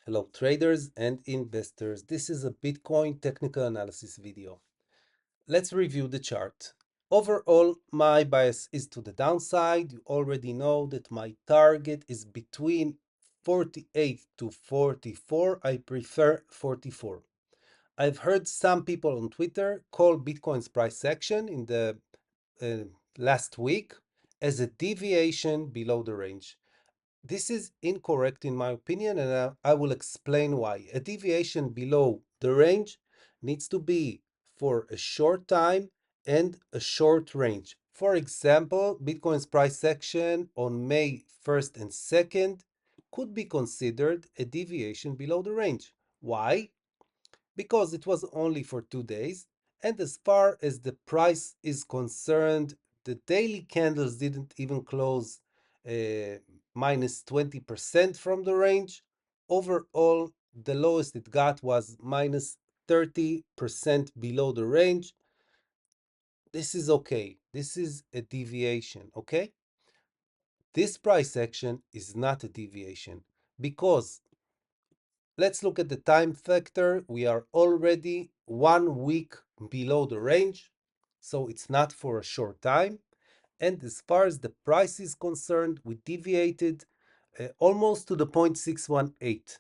Hello traders and investors. This is a Bitcoin technical analysis video. Let's review the chart. Overall, my bias is to the downside. You already know that my target is between 48 to 44. I prefer 44. I've heard some people on Twitter call Bitcoin's price action in the last week as a deviation below the range. This is incorrect in my opinion, and I will explain why. A deviation below the range needs to be for a short time and a short range. For example, Bitcoin's price action on May 1st and 2nd could be considered a deviation below the range. Why? Because it was only for 2 days, and as far as the price is concerned, the daily candles didn't even close minus 20% from the range. Overall, the lowest it got was minus 30% below the range. This is okay. This is a deviation, okay? This price action is not a deviation because let's look at the time factor. We are already 1 week below the range, so it's not for a short time. And as far as the price is concerned, we deviated almost to the 0.618.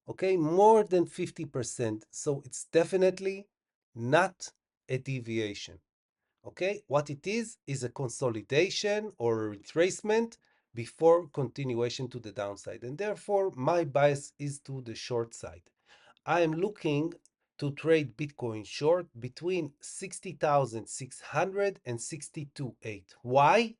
Okay, more than 50%. So it's definitely not a deviation. Okay, what it is a consolidation or a retracement before continuation to the downside. And therefore, my bias is to the short side. I am looking to trade Bitcoin short between 60,600 and 62.8. Why?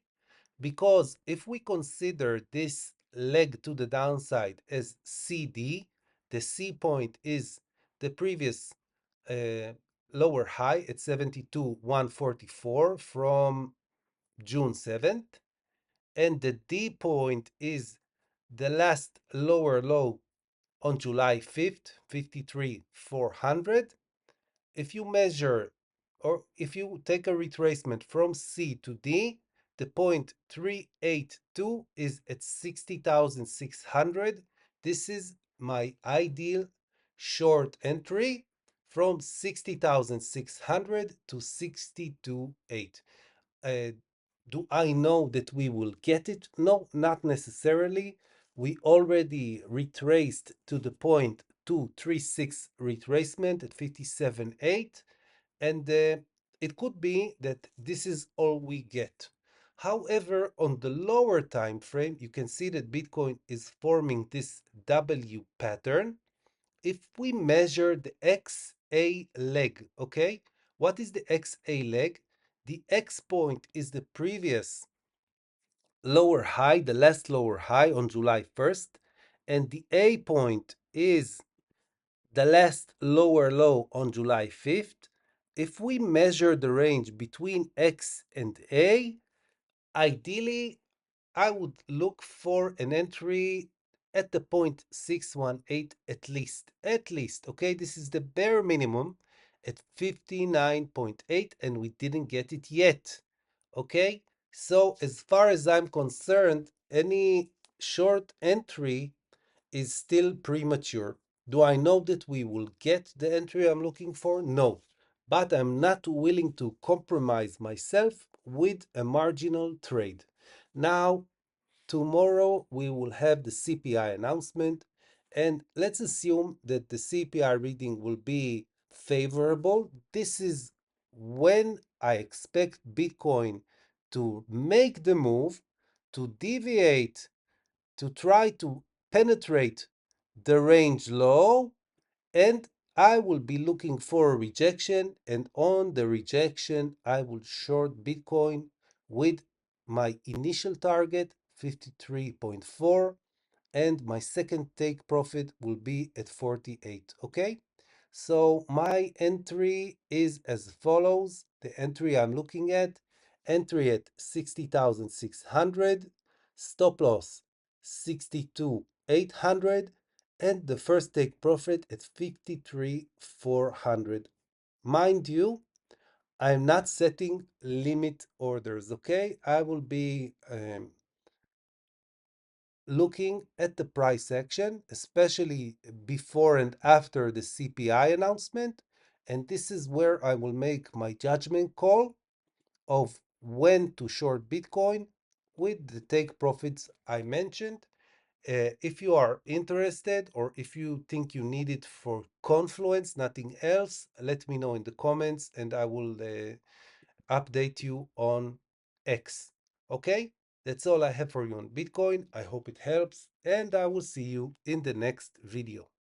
Because if we consider this leg to the downside as CD, the C point is the previous uh, lower high at 72,144 from June 7th, and the D point is the last lower low on July 5th, 53,400. If you measure or if you take a retracement from C to D, the point 382 is at 60,600. This is my ideal short entry from 60,600 to 62.8. Uh, do I know that we will get it? No, not necessarily. We already retraced to the point 236 retracement at 57.8, and it could be that this is all we get. However, on the lower time frame, you can see that Bitcoin is forming this W pattern. If we measure the XA leg, okay, what is the XA leg? The X point is the previous lower high, the last lower high on July 1st, and the A point is the last lower low on July 5th. If we measure the range between X and A, ideally I would look for an entry at the point 618 at least. At least, okay? This is the bare minimum at 59.8, and we didn't get it yet, okay? So as far as I'm concerned, any short entry is still premature. Do I know that we will get the entry I'm looking for? No. But I'm not willing to compromise myself with a marginal trade. Now, tomorrow we will have the CPI announcement, and let's assume that the CPI reading will be favorable. This is when I expect Bitcoin to make the move, to deviate, to try to penetrate the range low, and I will be looking for a rejection, and on the rejection I will short Bitcoin with my initial target 53.4, and my second take profit will be at 48. Okay, so my entry is as follows. The entry I'm looking at, entry at 60,600, stop loss 62,800, and the first take profit at 53,400. Mind you, I'm not setting limit orders, okay? I will be looking at the price action, especially before and after the CPI announcement. And this is where I will make my judgment call of when to short Bitcoin with the take profits I mentioned. If you are interested or if you think you need it for Confluence, nothing else, let me know in the comments and I will update you on X. Okay? That's all I have for you on Bitcoin. I hope it helps and I will see you in the next video.